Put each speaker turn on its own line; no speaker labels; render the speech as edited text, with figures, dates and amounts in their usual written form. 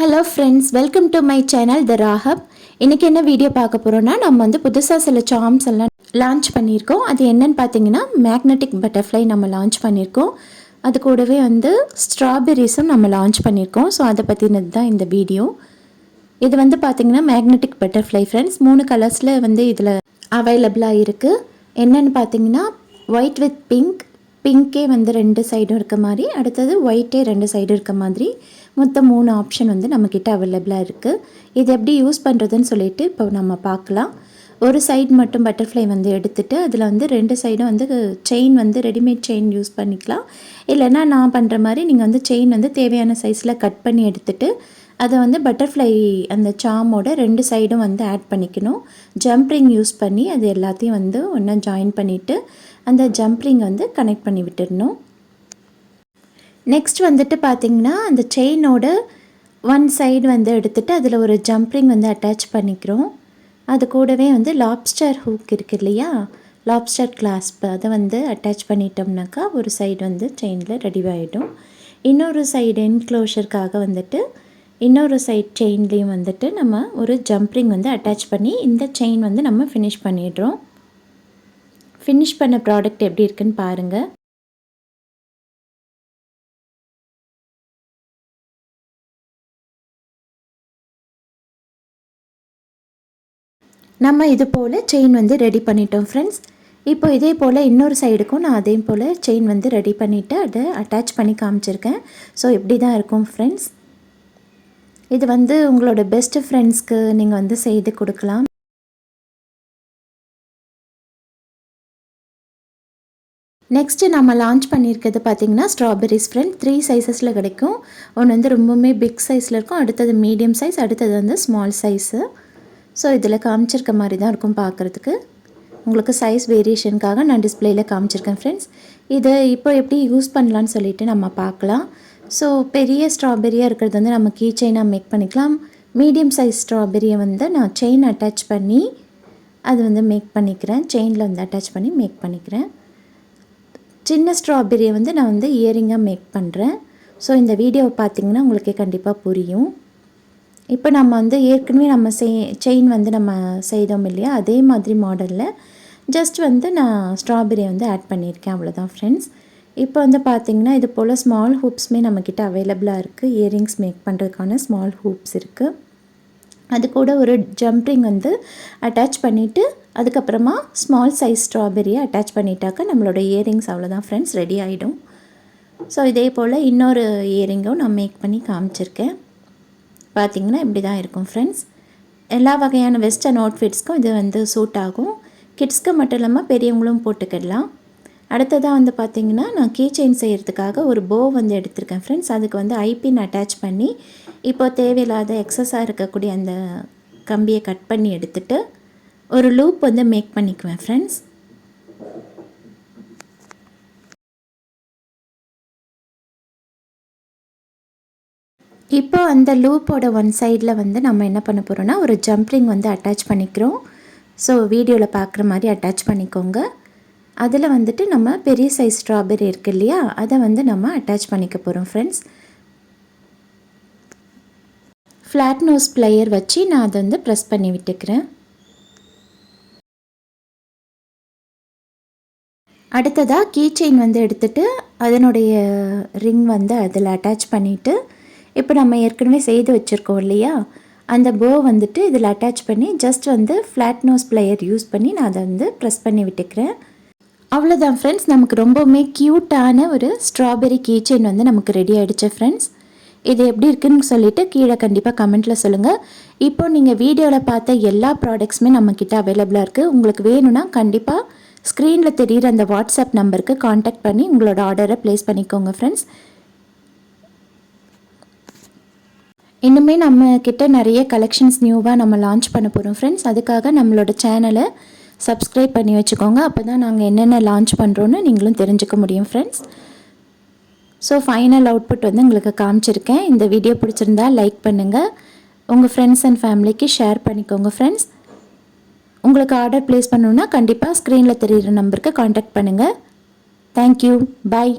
Hello friends, welcome to my channel the ராஹப். இன்றைக்கி என்ன வீடியோ பார்க்க போகிறோன்னா, நம்ம வந்து புதுசாக சில சார்ம்ஸ் எல்லாம் லான்ச் பண்ணியிருக்கோம். அது என்னென்னு பார்த்தீங்கன்னா, மேக்னெட்டிக் பட்டர்ஃப்ளை நம்ம லான்ச் பண்ணியிருக்கோம். அது கூடவே வந்து ஸ்ட்ராபெரிஸும் நம்ம லான்ச் பண்ணியிருக்கோம். ஸோ அதை பற்றினது தான் இந்த வீடியோ. இது வந்து பார்த்திங்கன்னா மேக்னெட்டிக் பட்டர்ஃப்ளை ஃப்ரெண்ட்ஸ் 3 கலர்ஸில் வந்து இதில் அவைலபிளாக இருக்குது. என்னென்னு பார்த்தீங்கன்னா, ஒயிட் வித் பிங்க்கே வந்து 2 சைடும் இருக்க மாதிரி, அடுத்தது ஒயிட்டே 2 சைடும் இருக்க மாதிரி மொத்தம் 3 ஆப்ஷன் வந்து நம்மக்கிட்ட அவைலபிளாக இருக்குது. இது எப்படி யூஸ் பண்ணுறதுன்னு சொல்லிட்டு இப்போ நம்ம பார்க்கலாம். ஒரு சைடு மட்டும் பட்டர்ஃப்ளை வந்து எடுத்துகிட்டு அதில் வந்து 2 சைடும் வந்து செயின் வந்து ரெடிமேட் செயின் யூஸ் பண்ணிக்கலாம். இல்லைன்னா நான் பண்ணுற மாதிரி நீங்கள் வந்து செயின் வந்து தேவையான சைஸில் கட் பண்ணி எடுத்துகிட்டு அதை வந்து பட்டர்ஃப்ளை அந்த சாமோட 2 சைடும் வந்து ஆட் பண்ணிக்கணும். ஜம்ப்ரிங் யூஸ் பண்ணி அது எல்லாத்தையும் வந்து ஒன்றா ஜாயின் பண்ணிவிட்டு அந்த ஜம்ப்ரிங் வந்து கனெக்ட் பண்ணி விட்டுடணும். நெக்ஸ்ட் வந்துட்டு பார்த்திங்கன்னா, அந்த செயினோட 1 சைடு வந்து எடுத்துகிட்டு அதில் ஒரு ஜம்ப்ரிங் வந்து அட்டாச் பண்ணிக்கிறோம். அது கூடவே வந்து லாப்ஸ்டர் ஹூக் இருக்குது இல்லையா, லாப்ஸ்டர் கிளாஸ்ப் அதை வந்து அட்டாச் பண்ணிட்டோம்னாக்கா ஒரு சைடு வந்து செயினில் ரெடி ஆகிடும். இன்னொரு சைடு என்க்ளோஷருக்காக வந்துட்டு இன்னொரு சைட் செயின்லேயும் வந்துட்டு நம்ம ஒரு ஜம்ப்ரிங் வந்து அட்டாச் பண்ணி இந்த செயின் வந்து நம்ம ஃபினிஷ் பண்ணிடுறோம். ஃபினிஷ் பண்ண ப்ராடக்ட் எப்படி இருக்குன்னு பாருங்கள். நம்ம இது போல் செயின் வந்து ரெடி பண்ணிட்டோம் ஃப்ரெண்ட்ஸ். இப்போ இதே போல் இன்னொரு சைடுக்கும் நான் அதே போல் செயின் வந்து ரெடி பண்ணிவிட்டு அதை அட்டாச் பண்ணி காமிச்சிருக்கேன். ஸோ இப்படி தான் இருக்கும் ஃப்ரெண்ட்ஸ். இது வந்து உங்களோட பெஸ்ட்டு ஃப்ரெண்ட்ஸ்க்கு நீங்கள் வந்து செய்து கொடுக்கலாம். நெக்ஸ்ட்டு நம்ம லான்ச் பண்ணியிருக்கிறது பார்த்திங்கன்னா ஸ்ட்ராபெரிஸ் ஃப்ரெண்ட் 3 சைஸஸில் கிடைக்கும். ஒன்று வந்து ரொம்பவுமே பிக் சைஸில் இருக்கும், அடுத்தது மீடியம் சைஸ், அடுத்தது வந்து ஸ்மால் சைஸு. ஸோ இதில் காமிச்சிருக்க மாதிரி தான் இருக்கும் பார்க்குறதுக்கு. உங்களுக்கு சைஸ் வேரியேஷனுக்காக நான் டிஸ்பிளேயில் காமிச்சிருக்கேன் ஃப்ரெண்ட்ஸ். இதை இப்போ எப்படி யூஸ் பண்ணலான்னு சொல்லிவிட்டு நம்ம பார்க்கலாம். ஸோ பெரிய ஸ்ட்ராபெரியாக இருக்கிறது வந்து நம்ம கீ செயினாக மேக் பண்ணிக்கலாம். மீடியம் சைஸ் ஸ்ட்ராபெரியை வந்து நான் செயின் அட்டாச் பண்ணி அது வந்து மேக் பண்ணிக்கிறேன். செயினில் வந்து அட்டாச் பண்ணி மேக் பண்ணிக்கிறேன். சின்ன ஸ்ட்ராபெரியை வந்து நான் வந்து இயரிங்காக மேக் பண்ணுறேன். ஸோ இந்த வீடியோவை பார்த்திங்கன்னா உங்களுக்கே கண்டிப்பாக புரியும். இப்போ நம்ம வந்து ஏற்கனவே நம்ம செயின் வந்து நம்ம செய்தோம் இல்லையா, அதே மாதிரி மாடலில் ஜஸ்ட் வந்து நான் ஸ்ட்ராபெரியை வந்து ஆட் பண்ணியிருக்கேன், அவ்வளோதான் ஃப்ரெண்ட்ஸ். இப்போ வந்து பார்த்திங்கன்னா இது போல் ஸ்மால் ஹூப்ஸுமே நம்மக்கிட்ட அவைலபிளாக இருக்குது. இயரிங்ஸ் மேக் பண்ணுறதுக்கான ஸ்மால் ஹூப்ஸ் இருக்குது. அது கூட ஒரு ஜம்ப்ரிங் வந்து அட்டாச் பண்ணிவிட்டு அதுக்கப்புறமா ஸ்மால் சைஸ் ஸ்ட்ராபெரியை அட்டாச் பண்ணிட்டாக்க நம்மளோட இயரிங்ஸ் அவ்வளோதான் ஃப்ரெண்ட்ஸ், ரெடி ஆகிடும். ஸோ இதே போல் இன்னொரு இயரிங்கும் நான் மேக் பண்ணி காமிச்சிருக்கேன். பார்த்திங்கன்னா இப்படி தான் இருக்கும் ஃப்ரெண்ட்ஸ். எல்லா வகையான வெஸ்டர்ன் அவுட்ஃபிட்ஸ்க்கும் இது வந்து சூட் ஆகும். கிட்ஸ்க்கு மட்டும் இல்லாமல் பெரியவங்களும் போட்டுக்கிடலாம். அடுத்ததாக வந்து பார்த்திங்கன்னா நான் கீ செயின் செய்கிறதுக்காக ஒரு போ வந்து எடுத்திருக்கேன் ஃப்ரெண்ட்ஸ். அதுக்கு வந்து ஐபின் அட்டாச் பண்ணி இப்போ தேவையில்லாத எக்ஸஸாக இருக்கக்கூடிய அந்த கம்பியை கட் பண்ணி எடுத்துகிட்டு ஒரு லூப் வந்து மேக் பண்ணிக்குவேன் ஃப்ரெண்ட்ஸ். இப்போ அந்த லூப்போட 1 சைடில் வந்து நம்ம என்ன பண்ண போகிறோன்னா ஒரு ஜம்ப்ரிங் வந்து அட்டாச் பண்ணிக்கிறோம். ஸோ வீடியோவில் பார்க்குற மாதிரி அட்டாச் பண்ணிக்கோங்க. அதில் வந்துட்டு நம்ம பெரிய சைஸ் ஸ்ட்ராபெரி இருக்குது இல்லையா, அதை வந்து நம்ம அட்டாச் பண்ணிக்க போகிறோம் ஃப்ரெண்ட்ஸ். ஃப்ளாட் நோஸ் ப்ளையர் வச்சு நான் அதை வந்து ப்ரெஸ் பண்ணி விட்டுக்கிறேன். அடுத்ததாக கீ செயின் வந்து எடுத்துகிட்டு அதனுடைய ரிங் வந்து அதில் அட்டாச் பண்ணிவிட்டு இப்போ நம்ம ஏற்கனவே செய்து வச்சுருக்கோம் இல்லையா, அந்த போ வந்துட்டு இதில் அட்டாச் பண்ணி ஜஸ்ட் வந்து ஃப்ளாட் நோஸ் ப்ளையர் யூஸ் பண்ணி நான் அதை வந்து ப்ரெஸ் பண்ணி விட்டுக்கிறேன். அவ்வளோதான் ஃப்ரெண்ட்ஸ், நமக்கு ரொம்பவுமே க்யூட்டான ஒரு ஸ்ட்ராபெரி கீ செயின் வந்து நமக்கு ரெடி ஆகிடுச்சு ஃப்ரெண்ட்ஸ். இது எப்படி இருக்குன்னு சொல்லிவிட்டு கீழே கண்டிப்பாக கமெண்ட்டில் சொல்லுங்கள். இப்போ நீங்கள் வீடியோவில் பார்த்த எல்லா ப்ராடக்ட்ஸுமே நம்மக்கிட்ட அவைலபிளாக இருக்குது. உங்களுக்கு வேணும்னா கண்டிப்பாக ஸ்க்ரீனில் தெரிகிற அந்த வாட்ஸ்அப் நம்பருக்கு காண்டாக்ட் பண்ணி உங்களோட ஆர்டரை ப்ளேஸ் பண்ணிக்கோங்க ஃப்ரெண்ட்ஸ். இன்னுமே நம்மக்கிட்ட நிறைய கலெக்ஷன்ஸ் நியூவாக நம்ம லான்ச் பண்ண போகிறோம் ஃப்ரெண்ட்ஸ். அதுக்காக நம்மளோட சேனலை சப்ஸ்கிரைப் பண்ணி வச்சுக்கோங்க. அப்போ தான் நாங்கள் என்னென்ன லான்ச் பண்ணுறோன்னு நீங்களும் தெரிஞ்சுக்க முடியும் ஃப்ரெண்ட்ஸ். ஸோ ஃபைனல் அவுட்புட் வந்து உங்களுக்கு காமிச்சிருக்கேன். இந்த வீடியோ பிடிச்சிருந்தா லைக் பண்ணுங்கள், உங்கள் ஃப்ரெண்ட்ஸ் அண்ட் ஃபேமிலிக்கு ஷேர் பண்ணிக்கோங்க ஃப்ரெண்ட்ஸ். உங்களுக்கு ஆர்டர் ப்ளேஸ் பண்ணணுன்னா கண்டிப்பாக ஸ்க்ரீனில் தெரிகிற நம்பருக்கு காண்டாக்ட் பண்ணுங்கள். தேங்க்யூ, பாய்.